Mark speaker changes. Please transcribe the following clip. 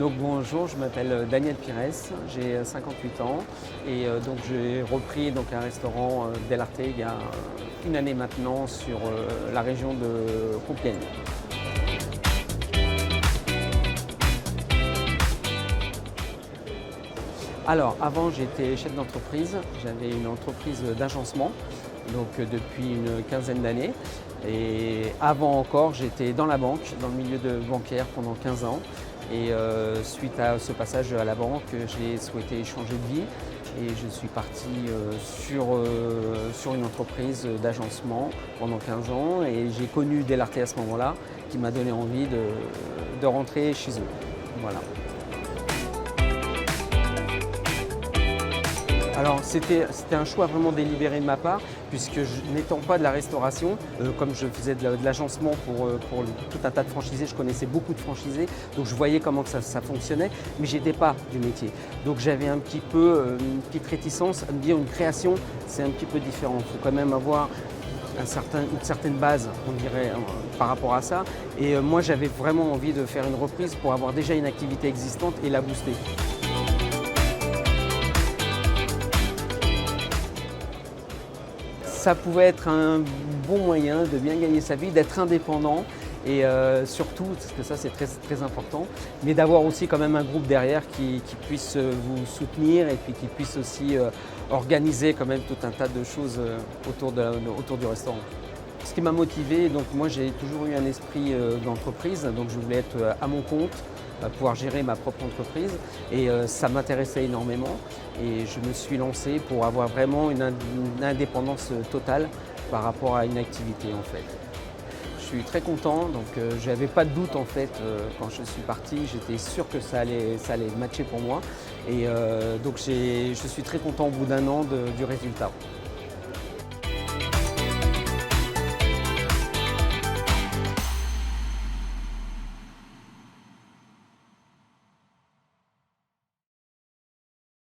Speaker 1: Donc bonjour, je m'appelle Daniel Pires, j'ai 58 ans et donc j'ai repris donc, un restaurant Del Arte il y a une année maintenant sur la région de Compiègne. Alors avant j'étais chef d'entreprise, j'avais une entreprise d'agencement donc depuis une quinzaine d'années et avant encore j'étais dans la banque, dans le milieu bancaire pendant 15 ans et suite à ce passage à la banque j'ai souhaité changer de vie et je suis parti sur une entreprise d'agencement pendant 15 ans et j'ai connu Del Arte à ce moment-là qui m'a donné envie de rentrer chez eux. Voilà. Alors c'était un choix vraiment délibéré de ma part puisque n'étant pas de la restauration, comme je faisais de l'agencement pour tout un tas de franchisés, je connaissais beaucoup de franchisés, donc je voyais comment ça fonctionnait, mais je n'étais pas du métier. Donc j'avais un petit peu une petite réticence à me dire une création, c'est un petit peu différent. Il faut quand même avoir une certaine base, on dirait, par rapport à ça. Et moi j'avais vraiment envie de faire une reprise pour avoir déjà une activité existante et la booster. Ça pouvait être un bon moyen de bien gagner sa vie, d'être indépendant et surtout, parce que ça c'est très, très important, mais d'avoir aussi quand même un groupe derrière qui puisse vous soutenir et puis qui puisse aussi organiser quand même tout un tas de choses autour du restaurant. Ce qui m'a motivé, donc moi j'ai toujours eu un esprit d'entreprise, donc je voulais être à mon compte, pouvoir gérer ma propre entreprise et ça m'intéressait énormément et je me suis lancé pour avoir vraiment une indépendance totale par rapport à une activité en fait. Je suis très content, donc je n'avais pas de doute en fait quand je suis parti, j'étais sûr que ça allait matcher pour moi et donc je suis très content au bout d'un an du résultat.